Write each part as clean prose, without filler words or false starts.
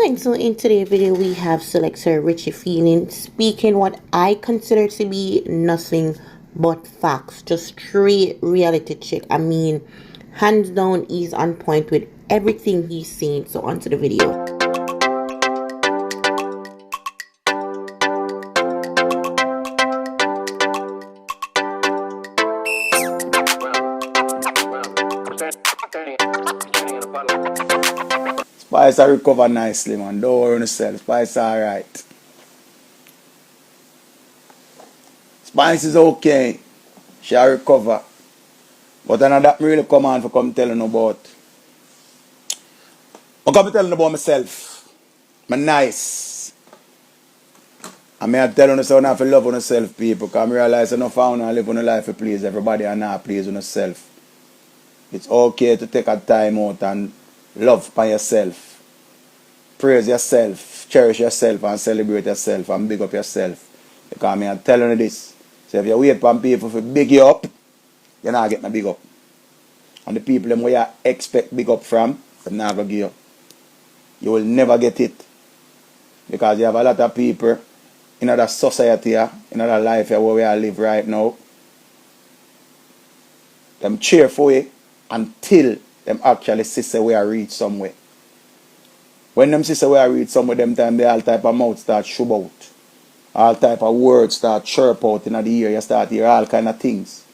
Alright, so in today's video we have Selector Richie Feeling speaking what I consider to be nothing but facts. Just straight reality check. I mean, hands down, he's on point with everything he's saying. So on to the video. Spice I recover nicely, man. Don't worry on yourself. Spice alright. Spice is okay. She'll recover. But I know that really come on for come telling about. I'm come telling about myself. I'm nice. And I tell you so I have to love on yourself, people. Because I realize I don't found and live on a life to please everybody and not please on yourself. It's okay to take a time out and love by yourself. Praise yourself, cherish yourself and celebrate yourself and big up yourself. Because I'm telling you this. So if you wait for people to big you up, you're not getting a big up. And the people them where you expect big up from, they're not going to give you. You will never get it. Because you have a lot of people in other society, in other life where we all live right now. Them cheer for you until them actually see where I reach somewhere. When them see where I reach somewhere, them time they all type of mouth start shove out. All type of words start chirp out in the ear. You start hear all kind of things.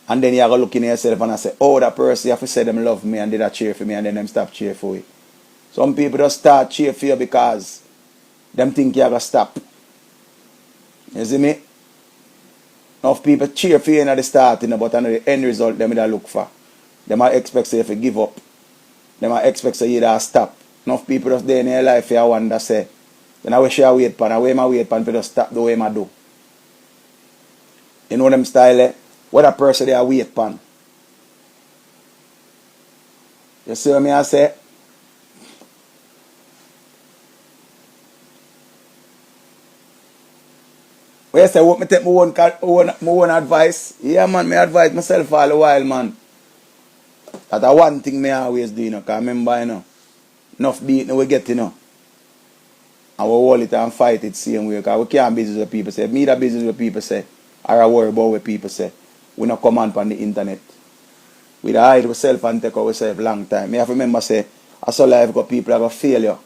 And then you go look in yourself and I say, oh, that person, you have to say them love me and did a cheer for me and then them stop cheer for you. Some people just start cheer for you because them think you're going to stop. You see me? Enough people cheer for you in the start, but in the end result, them will look for. They might expect you to give up. They might expect you to stop. Enough people just there in their life you wonder say, then I wish I wait pan, I wear my wait pan for just stop the way I do. You know them style, what a person they are wait pan. You see what I say? When you say, what me take my own advice? Yeah, man, me advise myself all the while, man. That's one thing me always do, you know. Because remember, you know, enough beat we get, you know. And we hold it and fight it same way. Because we can't business with people say. Me that business with people say. Or I worry about what people say. We not come on the internet. We hide ourselves and take ourselves long time. Me have to remember say, as a life got people are going to fail you.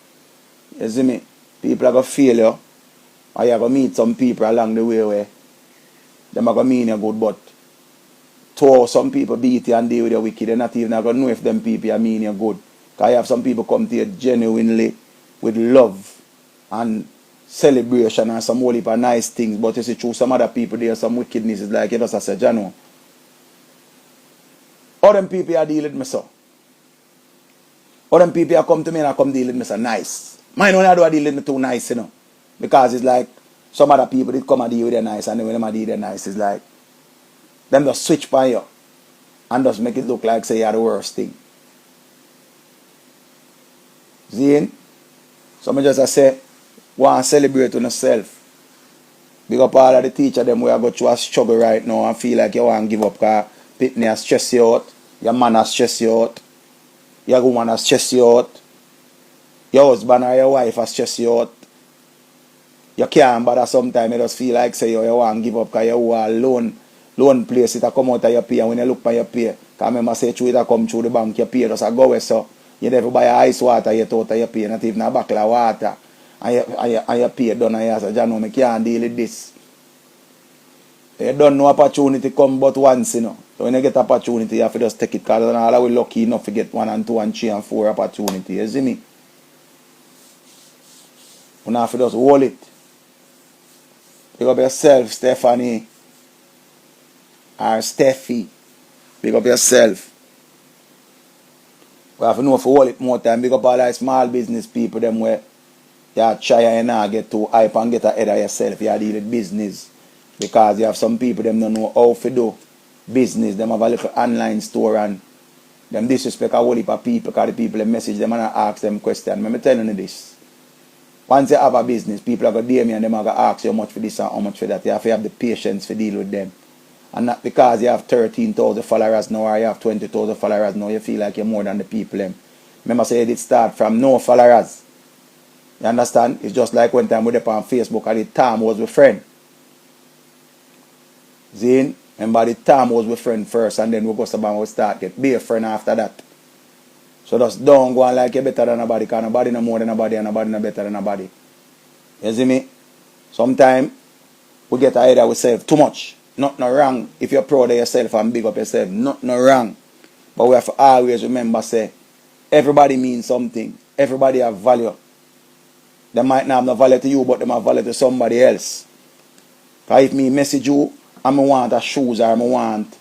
You see me? People are going to fail you. Or you are going to meet some people along the way where them are going to mean you good, but to some people beat you and deal with you wicked, they're not even going to know if them people are mean you good. Because you have some people come to you genuinely with love and celebration and some whole heap of nice things, but you see through some other people there, some wickedness is like you just say, you know. All them people are dealing with me so. All them people are come to me and I come deal with me so nice. Mine only do I deal with me too nice, you know. Because it's like some other people did come and deal with you nice, and then when them deal with you nice, it's like them just switch by you and just make it look like say you're the worst thing. See? So I just say, want to celebrate on yourself. Big up all of the teacher them where I go through a struggle right now and feel like you want to give up because pitney has stress you out, your man has stress you out, your woman has stress you out, your husband or your wife has stress you out. You can't bother sometimes, you just feel like say you want to give up because you are loan place, it come out of your pay, and when you look by your pay, because remember say through it come through the bank, your pay just go away, so you never buy ice water, you out of your pay, not even a bottle of water, and your pay done, and you say, John, I can't deal with this. You don't know opportunity come but once, you know. So when you get opportunity, you have to just take it, because all are lucky enough to get 1 and 2 and 3 and 4 opportunity, you see me? You have to just hold it. Pick up yourself, Stephanie. Or Steffi. Pick up yourself. We have to know for hold it more time. Pick up all the small business people them where you try and not get too hype and get ahead of yourself. You deal with business. Because you have some people them don't know how to do business. Them have a little online store and them disrespect a whole heap of people because the people them message them and ask them questions. Let me tell you this. Once you have a business, people are going to DM you and them are going to ask you how much for this and how much for that. You have to have the patience to deal with them. And not because you have 13,000 followers now or you have 20,000 followers now, you feel like you're more than the people them. Remember say it start from no followers. You understand? It's just like one time we were on Facebook and the Tom was with friend. Zine, remember the Tom was with friend first and then we go to start get be a friend after that. So just don't go on like you're better than nobody, because nobody no more than nobody and nobody no better than nobody. You see me? Sometimes we get ahead of ourselves too much. Not no wrong if you're proud of yourself and big up yourself. Not no wrong. But we have to always remember say everybody means something. Everybody have value. They might not have no value to you, but they have value to somebody else. Because if me message you and I want a shoes or I want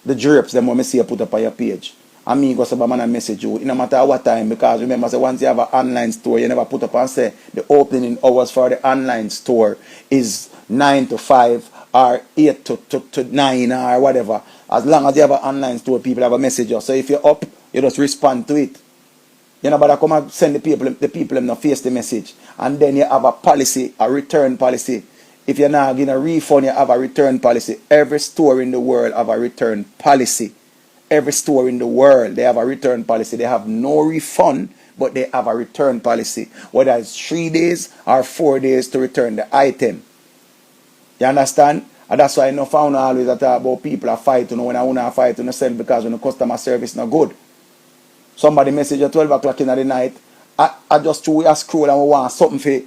the drapes, them when I see you put up on your page. And me go say, man, I message you. It no matter what time, because remember, say, once you have an online store, you never put up and say the opening hours for the online store is 9 to 5 or 8 to 9 or whatever. As long as you have an online store, people have a message you. So if you're up, you just respond to it. You know, but I come and send the people them no face the message. And then you have a policy, a return policy. If you're not getting a refund, you have a return policy. Every store in the world have a return policy. Every store in the world, they have a return policy. They have no refund, but they have a return policy. Whether it's 3 days or 4 days to return the item. You understand? And that's why I know found always that about people are fighting when I want to fight on themselves because when the customer service not good. Somebody message at 12 o'clock in the night. I just scroll and we want something for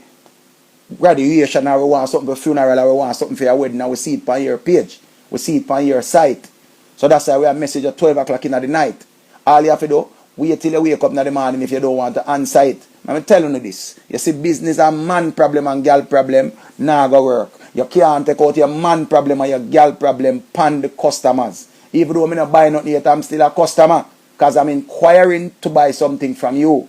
graduation or we want something for funeral or we want something for your wedding and we see it on your page. We see it on your site. So that's why we have message at 12 o'clock in the night. All you have to do, wait till you wake up in the morning if you don't want to answer it. I'm telling you this. You see business and man problem and girl problem, nah go work. You can't take out your man problem and your girl problem pan the customers. Even though I'm not buying nothing yet, I'm still a customer. Because I'm inquiring to buy something from you.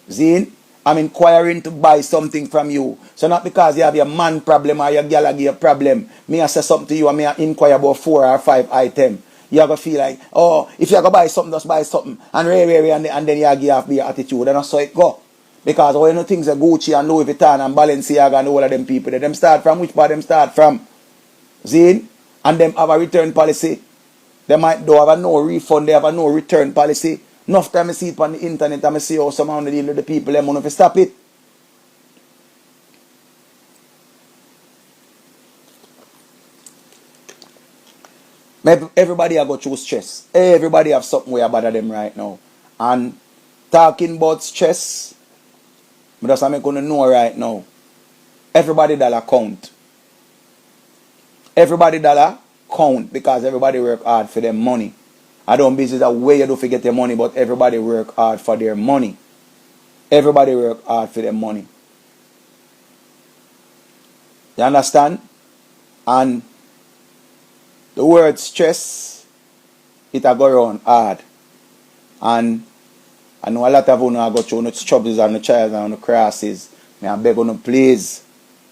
Zine, I'm inquiring to buy something from you. So not because you have your man problem or your girl have your problem. Me I say something to you and me I inquire about 4 or 5 items. You have to feel like, oh, if you have to buy something, just buy something. And and then you give your attitude. And that's how it go. Because all the things are Gucci and Louis Vuitton and Balenciaga and all of them people, them start from which part them start from? Zine? And them have a return policy. They might do have a no refund, they have a no return policy. Enough time I see it on the internet and I see how somehow they deal with the people, them want to stop it. Everybody have go through stress. Everybody have something where bother them right now. And talking about stress, but that's what I'm going to know right now. Everybody dollar count. Everybody dollar count because everybody work hard for their money. I don't business a way you do forget their money, but everybody work hard for their money. Everybody work hard for their money. You understand? And the word stress, it a go around hard. And I know a lot of you now go through the troubles and the trials and the crosses. I beg you please,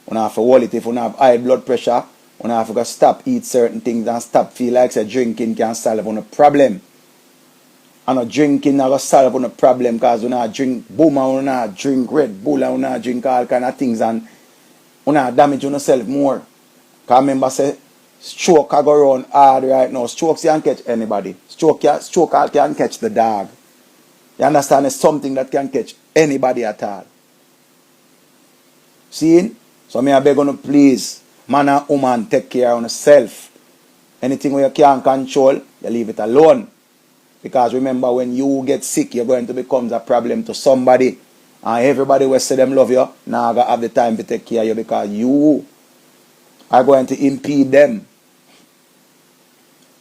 you have to hold it. If you have high blood pressure, you have to stop eat certain things and stop feel like say drinking can solve on a problem. And drinking not solve on a problem because you not drink boom and you not drink Red Bull and you not drink all kind of things and you not damage yourself more. Because remember say stroke can go around hard right now. Stroke can't catch anybody. Stroke can catch the dog. You understand? It's something that can catch anybody at all. See? So me I beg you please, man and woman, take care of yourself. Anything where you can't control, you leave it alone. Because remember, when you get sick, you're going to become a problem to somebody. And everybody will say them love you, now I have the time to take care of you because you are going to impede them.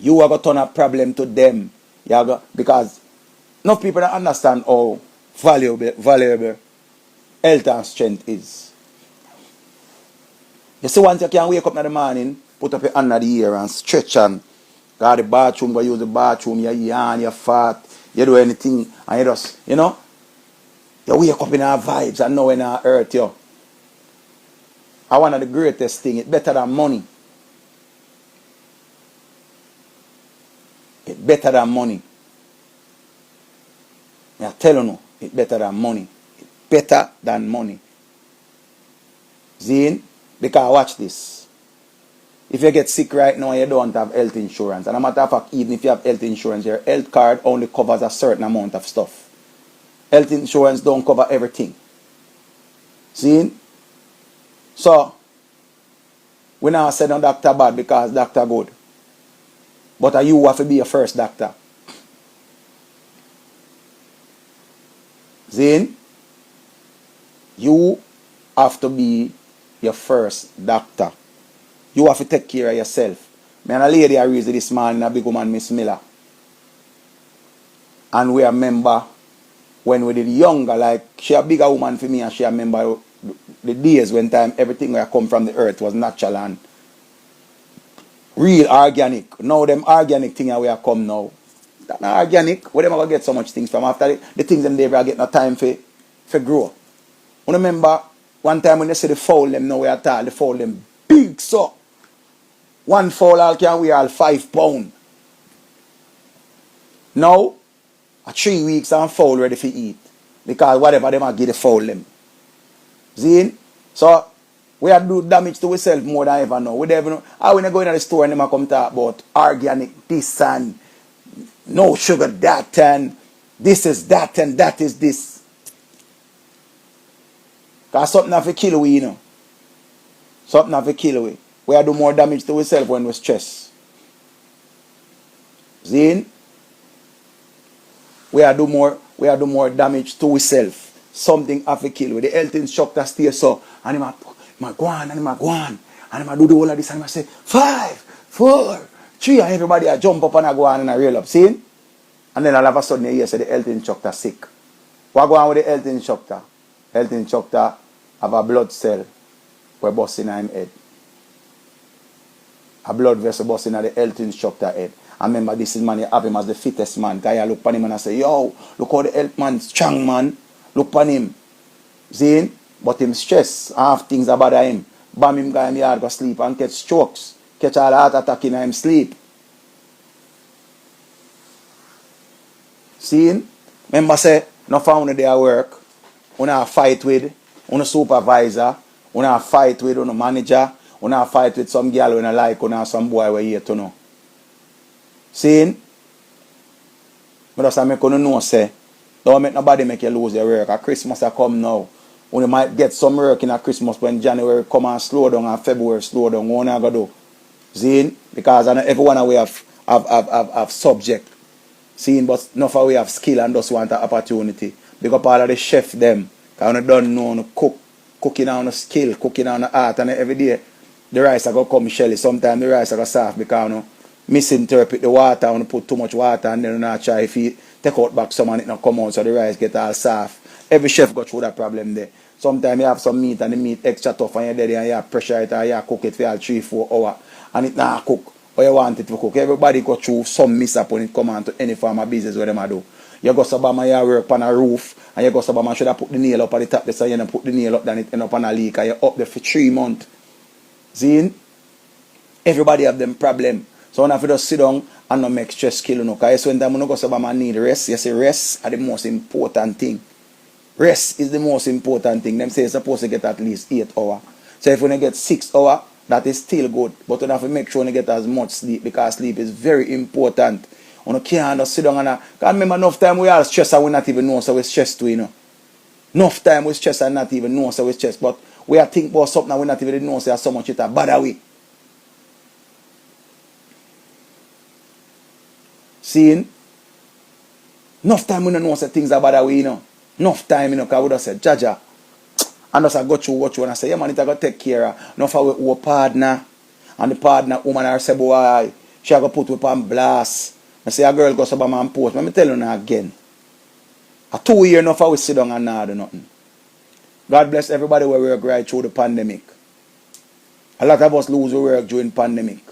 You are going to turn a problem to them. Because enough people don't understand how valuable health and strength is. You see, once you can wake up in the morning, put up your hand in the air and stretch and go to the bathroom, go use the bathroom, you yawn, you fart, you do anything, and you just, you know, you wake up in our vibes and know when I hurt you. And one of the greatest things, it's better than money. It's better than money. I tell you, it's better than money. It's better than money. Zine, because watch this. If you get sick right now, you don't have health insurance. And a matter of fact, even if you have health insurance, your health card only covers a certain amount of stuff. Health insurance don't cover everything. See? So, we now say no doctor bad because doctor good. But you have to be your first doctor. See? You have to be your first doctor. You have to take care of yourself. Me and a lady I raised this man, a big woman, Miss Miller. And we remember when we did younger, like she a bigger woman for me, and she remember the days when time everything that come from the earth was natural and real organic. Now them organic thing we are come now. That not organic. Where them ever get so much things from after the things them they ever get no time for grow. You remember one time when they say the fowl them now we are tall, the fowl them big so. One fowl all can weigh all 5 pounds. Now, a 3 weeks and fowl ready for eat. Because whatever them a give the fowl them. See? So, we are do damage to ourselves more than ever now. We never know. How when you go in the store and them a come talk about organic this and no sugar that and this is that and that is this. Because something have to kill we, you know. Something have to kill we. We are do more damage to ourselves when we stress. See? We are do more damage to ourselves. Something have to kill we. The health instructor stay so and him go on and him go on and him do the whole of this and him say 5, 4, 3 and everybody a jump up and a go on and a reel up. See? And then all of a sudden you hear say the health instructor sick. What go on with the health instructor? Health instructor have a blood cell where bust in him head. A blood vessel busting at the health instructor head. I remember this is man, you have him as the fittest man. Guy, I look at him and I say, yo, look how the health man strong man. Look at him. See? But him stress, half things about him. Bam him guy in the yard go sleep and catch strokes. Catch all heart attack in him sleep. See? Remember say, no found there work. Una fight with, una supervisor, una fight with, una manager. We not fight with some girl we not like, we not some boy we here to know. See? But just make you know say, don't make nobody make you lose your work. A Christmas a come now. You might get some work in a Christmas when January come and slow down and February slow down. What you gonna do? See? Because I know everyone we have subject. See? But enough we have skill and just want an opportunity. Because all of the chef them, because you don't know how to cooking on a skill, cooking on a art and every day. The rice are going to come shelly. Sometimes the rice are going to soft because you misinterpret the water and put too much water and then you not try if you take out back some and it not come out so the rice get all soft. Every chef got through that problem there. Sometimes you have some meat and the meat extra tough and you're there and you pressure it and you cook it for all 3-4 hours and it not cook or you want it to cook. Everybody go through some mishap when it come on to any form of business where them do. You go to Bama, you work on a roof and you go to Bama should have put the nail up at the top so you don't put the nail up then it end up on a leak and you're up there for 3 months. See? Everybody have them problem. So when I just sit down and not make stress kill you know. Because when time you go to Bama need rest, you say rest is the most important thing. Rest is the most important thing. Them say you're supposed to get at least 8 hours. So if you get 6 hours, that is still good. But you have to make sure you get as much sleep because sleep is very important. You can't just sit down and because remember enough time we all stress and we not even know so we stress too, you know. Enough time we stress and not even know so we stress. But we are think about something and we not even know so so much it a bad way. Seeing? Enough time we don't know so things are bad way, you know. Enough time, you know, because we just say, Jaja. And just I go through and I say, yeah man, it I got to take care of. Enough of our partner. And the partner woman I say, boy, she I go put up on blast. I say a girl goes up and post. Let me tell you now again. A 2 year enough I will sit down and not do nothing. God bless everybody where we work right through the pandemic. A lot of us lose our work during pandemic.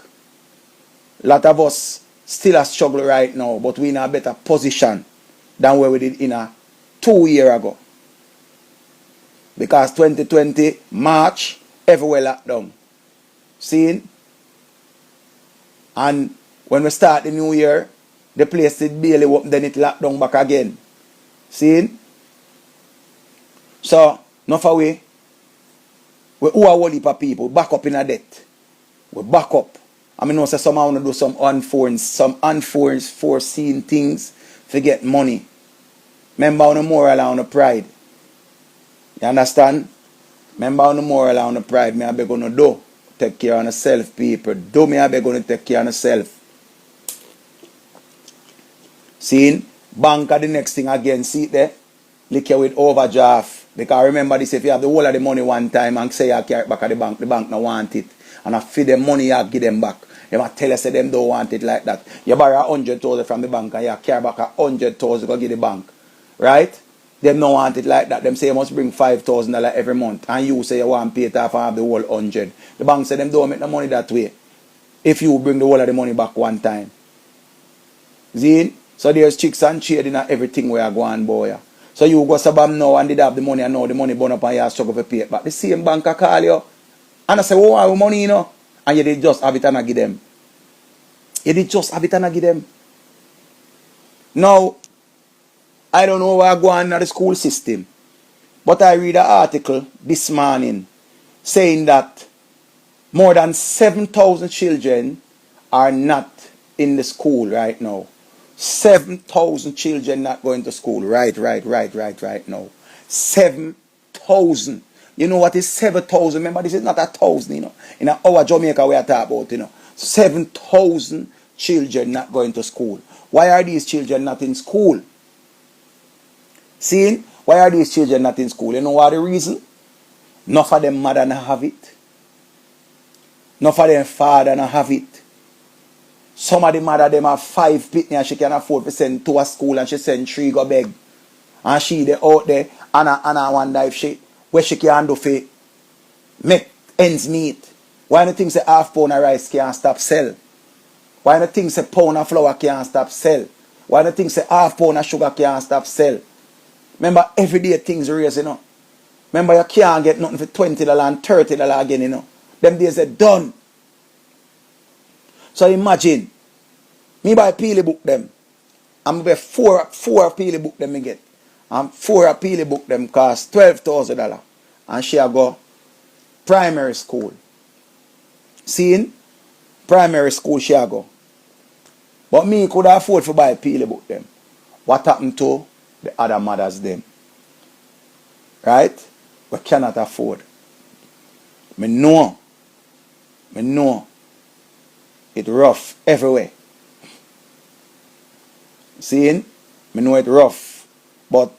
A lot of us still a struggle right now, but we in a better position than where we did in a 2 year ago. Because 2020, March, everywhere locked down. Seeing? And when we start the new year, the place did barely open, then it locked down back again. Seeing? So, enough away. We owe a whole heap of people back up in a debt. We back up. I mean, no say some want to do some unforeseen things to get money. Remember on the moral and on the pride. You understand? Remember on the moral and on the pride. Me I beg on to do. Take care of yourself, people. Do me I beg on to take care of yourself. See? Bank are the next thing again. See it there? Lick you with overdraft. Because remember this, if you have the whole of the money one time and say you carry it back at the bank no want it. And I feed them money, you give them back. They might tell you say them don't want it like that. You borrow 100,000 from the bank and you carry back 100,000 to give the bank. Right? Them don't want it like that. Them say you must bring $5,000 every month. And you say you want to pay it off and have the whole 100. The bank say them don't make the money that way. If you bring the whole of the money back one time. See? So there's chicks and shade in everything where you go on, boy. So you go sabam now and did have the money and now the money burn up and you struggle to pay it. But the same bank call you. And I say, oh, I have money, you know. And you did just have it and I give them. You did just have it and I give them. Now, I don't know where I go on in the school system. But I read an article this morning saying that more than 7,000 children are not in the school right now. 7,000 children not going to school right now. 7,000. You know what is 7,000? Remember, this is not 1,000, you know. In our Jamaica, we are talking about, you know. 7,000 children not going to school. Why are these children not in school? See? Why are these children not in school? You know what the reason? Enough of them mother not have it. Enough of them father not have it. Some of the mother them have 5 pitney and she can afford to send 2 a school and she send 3 go beg. And she they out there and I wonder if she where she can do for make ends meet. Why do you think say half pound of rice can't stop sell? Why do you think say pound of flour can't stop sell? Why do you think say half pound of sugar can't stop sell? Remember everyday things raise, you know. Remember you can't get nothing for $20 and $30 again, you know. Them days are done. So imagine, me buy Peely book them. I'm buy four Peely book them me get. And 4 Peely book them cost $12,000. And she a go primary school. Seeing? Primary school she a go. But me could afford to buy Peely book them. What happened to the other mothers them? Right? We cannot afford. Me know. It rough everywhere. Seeing? Me know it rough. But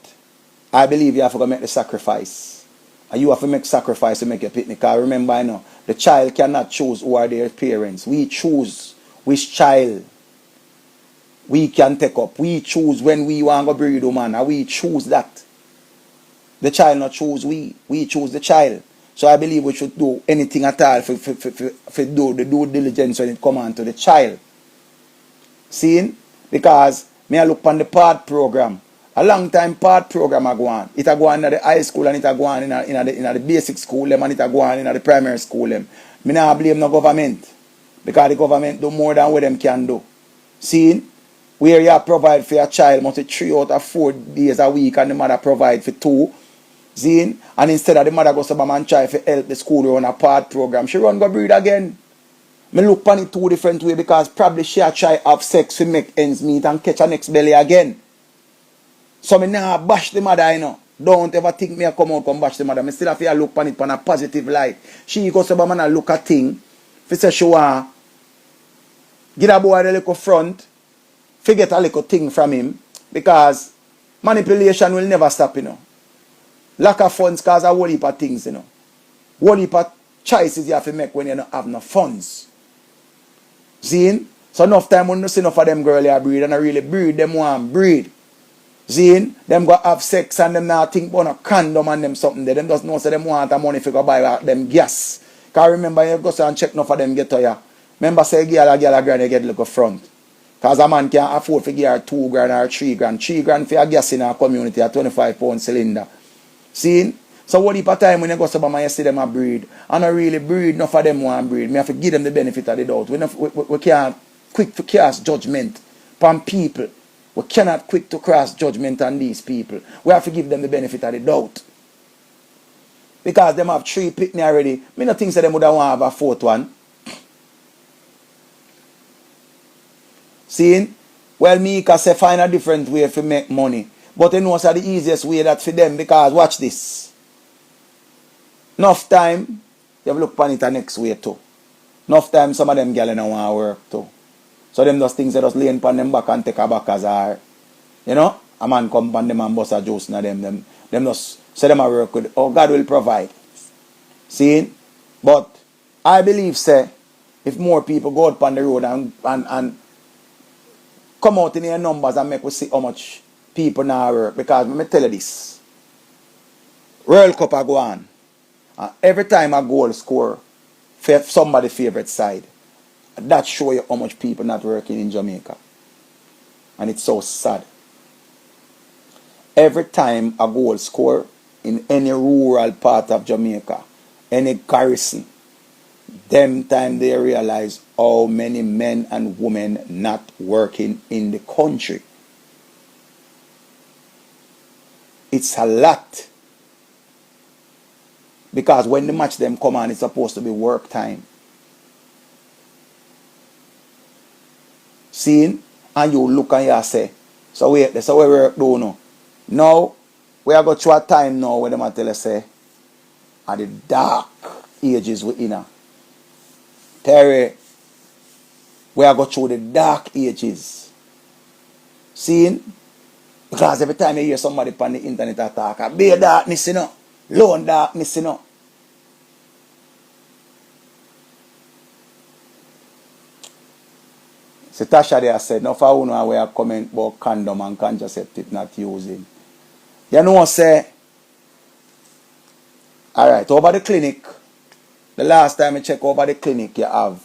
I believe you have to make the sacrifice. And you have to make sacrifice to make your picnic. Because remember, I know, the child cannot choose who are their parents. We choose which child we can take up. We choose when we want to breed a man. And we choose that. The child not choose we. We choose the child. So I believe we should do anything at all for do the due diligence when it comes on to the child. Seeing? Because me I look on the part program. A long time part program I go on. It a go on in the high school and it a go on in the basic school them and it a go on in the primary school them. Me not blame no government. Because the government do more than what them can do. Seeing? Where you provide for your child must be 3 out of 4 days a week and the mother provide for 2. Seeing? And instead of the mother go to and try to help the school run a part program, she run go breed again. Me look on it 2 different ways because probably she a try have sex to make ends meet and catch her next belly again. So me nah bash the mother, you know. Don't ever think me a come out come bash the mother. Me still have to look on it on a positive light. She goes to man and look at thing. If say she want get a boy a little front, forget a little thing from him. Because manipulation will never stop, you know. Lack of funds cause a whole heap of things, you know. Whole heap of choices you have to make when you don't have no funds. Seeing? So enough time when you see enough of them girl you breed and I really breed, them want breed. Seeing? Them go have sex and them now think about a condom and them something there. Them just know say them want the money for go buy them gas. Cause remember you go and check enough of them get to you. Remember say girl a grand get look front. Cause a man can't afford to give her $2 grand or $3 grand. $3 grand for a gas in our community at 25 pound cylinder. Seeing? So what if a time when you go to Bama you see them a breed and I really breed, enough of them want breed. Me have to give them the benefit of the doubt. We can't quick to cast judgment upon people. We cannot quick to cross judgment on these people. We have to give them the benefit of the doubt. Because them have 3 pitney already. Me not think that them would have want to have a 4th one. Seeing? Well, me can say find a different way to make money. But you know what's the easiest way that for them, because watch this. Enough time, you have look upon it the next way too. Enough time some of them girls don't want to work too. So them those things that just laying upon them back and take a back as are. You know? A man come upon them and bust a juice na them just say them a work with, oh, God will provide. See? But I believe, say, if more people go out on the road and come out in their numbers and make we see how much people now work. Because let me tell you this. World Cup I go on. And every time a goal score for somebody's favorite side, that show you how much people not working in Jamaica. And it's so sad. Every time a goal score in any rural part of Jamaica, any garrison, them time they realize how many men and women not working in the country. It's a lot. Because when the match them come on, it's supposed to be work time. Seeing? And you look and you say, so wait, that's how we work do now. Now, we are going through a time now where them tell us say, are the dark ages we in. Terry, we are going through the dark ages. Seeing? Because every time you hear somebody on the internet attack, I be darkness, you know. Lone darkness, you know. So Tasha there said, no for who we are comment about condom and contraceptive not using. You know what say? Alright, over the clinic. The last time I check over the clinic, you have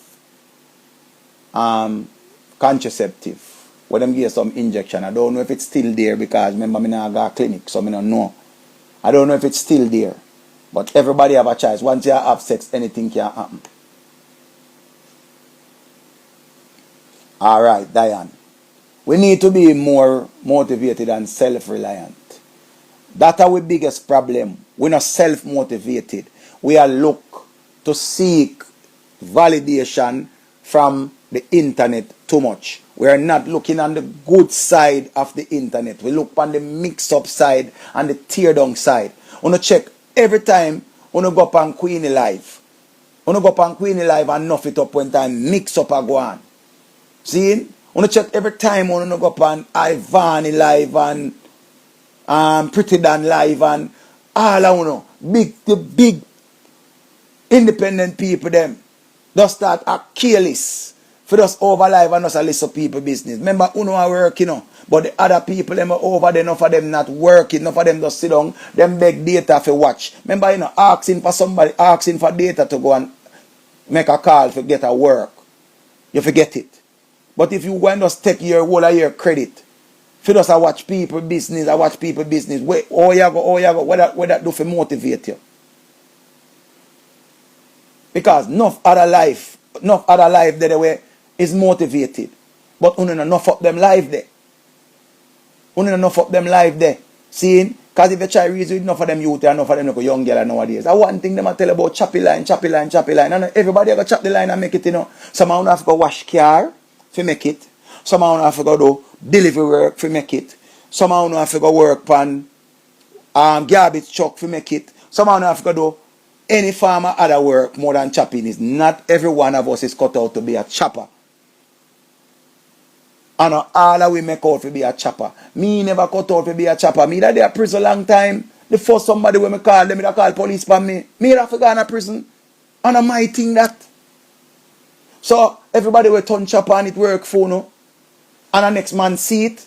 contraceptive. Where them give some injection. I don't know if it's still there because remember me now got a clinic, so I don't know. I don't know if it's still there. But everybody have a choice. Once you have sex, anything can happen. Alright, Diane. We need to be more motivated and self-reliant. That's our biggest problem. We're not self-motivated. We are look to seek validation from the internet too much. We are not looking on the good side of the internet. We look on the mix-up side and the tear-down side. We check every time we go up on Queenie Live. We go up on Queenie Live and nuff it up when time mix-up a go on. See? We check every time we go up on Ivani Live and Pretty Dan Live and all of the big independent people them just start a careless for us over live and us a list of people business. Remember, are working, but the other people them are over there, enough of them not working, enough of them just sit down, them beg data for watch. Remember, asking for somebody, asking for data to go and make a call to get a work. You forget it. But if you go and just take your whole of your credit, for us I watch people business, wait, you go, what that do for motivate you? Because enough other life there way is motivated. But enough of them life there. Enough of them life there. Seeing? Because if you try to reason with enough of them youth and enough of them like young girl nowadays. That's one thing them I tell about choppy line. And everybody have to chop the line and make it, Some have to go wash car to make it. Some have to go do delivery work to make it. Some have to go work on garbage truck to make it. Some have to go do any farmer other work more than chopping. Is not every one of us is cut out to be a chopper. And all that we make out to be a chopper. Me never cut out to be a chopper. Me that they are prison long time. The first somebody when me call them, they call police for me. Me that for gone to prison. And I might think that. So everybody will turn chopper and it work for no. And the next man see it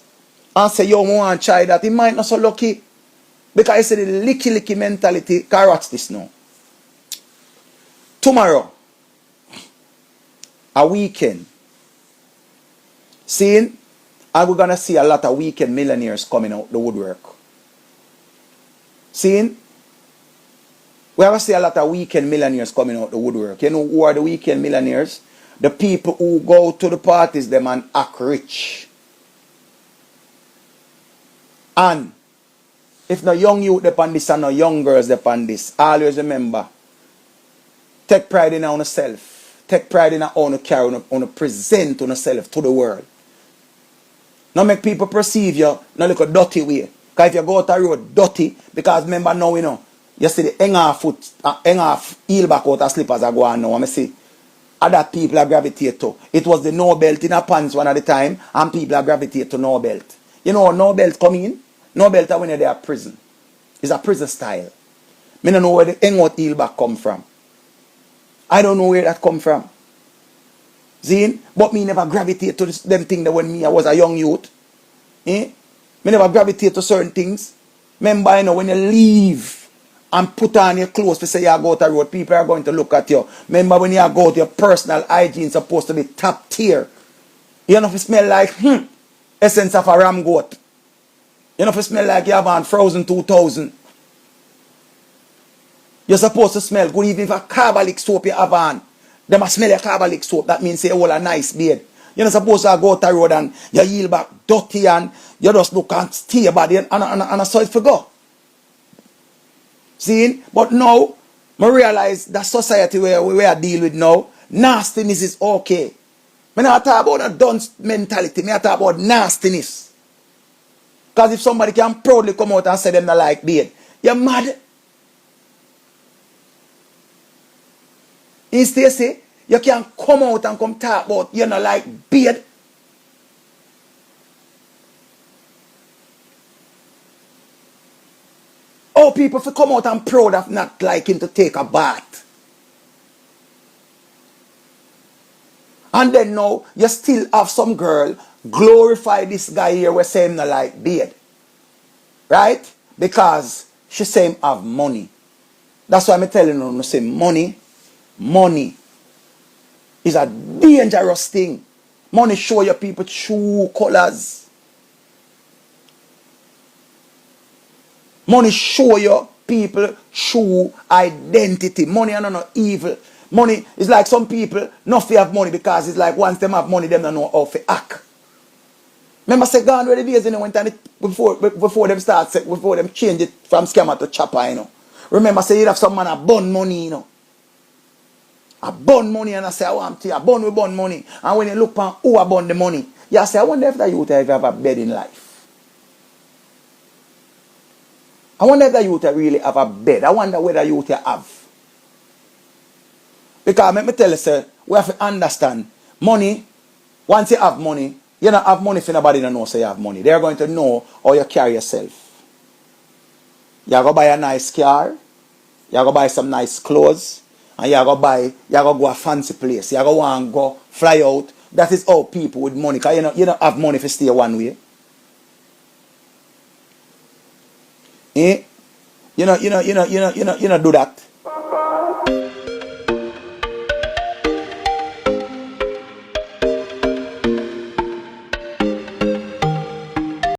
and say, yo, I want to try that. He might not so lucky. Because I say the licky mentality. Can watch this now. Tomorrow, a weekend. Seeing? And we're going to see a lot of weekend millionaires coming out the woodwork. Seeing? We're going to see a lot of weekend millionaires coming out the woodwork. You know who are the weekend millionaires? The people who go to the parties, them and act rich. And if no young youth depend this and no young girls depend this, always remember, take pride in yourself. Take pride in how you carry, how you present yourself to the world. No make people perceive you no look a dirty way. Because if you go out the road dirty, because remember now, you know, you see the hang off foot, hang off heel back out of slippers are going now. I see other people are gravitate to. It was the no belt in a pants one at the time, and people are gravitate to no belt. You know no belt come in? No belt are when you're there at prison. It's a prison style. I don't know where the hang out heel back come from. I don't know where that come from. See? But me never gravitate to them things that when I was a young youth. Me never gravitate to certain things. Remember, you know, when you leave and put on your clothes to say you go to the road, people are going to look at you. Remember when you go to your personal hygiene supposed to be top tier. You know if it smell like essence of a ram goat. You know if it smell like you have on Frozen 2000. You're supposed to smell good even if a carbolic soap you have on. They must smell a carbolic soap. That means you hold a nice beard. You're not supposed to go to the road and you heel back dirty and you just look and stay your body and so it for go. See? But now, I realize that society where we are dealing with now, nastiness is okay. I not talk about a dunce mentality. I talk about nastiness. Because if somebody can proudly come out and say them not like beard, you're mad. Instead, you can come out and come talk about you not like beard. Oh, people for come out and proud of not liking to take a bath. And then now, you still have some girl glorify this guy here where say him not like beard. Right? Because she say him have money. That's why I'm telling you, I say money is a dangerous thing. Money show your people true colors. Money show your people true identity. Money are not evil. Money is like some people not fear have money because it's like once them have money, them don't know how to act. Remember say gone where the days, you know, when before them start, before them change it from scammer to chopper, you know. Remember say you have some man a bun money, you know. I burn money and I say I want to. I burn with burn money. And when you look at who I burn the money, you say I wonder if that youth have a bed in life. I wonder if that youth really have a bed. I wonder whether youth have. Because let me tell you, sir, we have to understand money. Once you have money, you don't have money if nobody don't know say you have money. They're going to know how you carry yourself. You go buy a nice car. You go buy some nice clothes. And you go a fancy place. You go want to go fly out. That is all people with money. Because you don't have money if you stay one way. You know do that.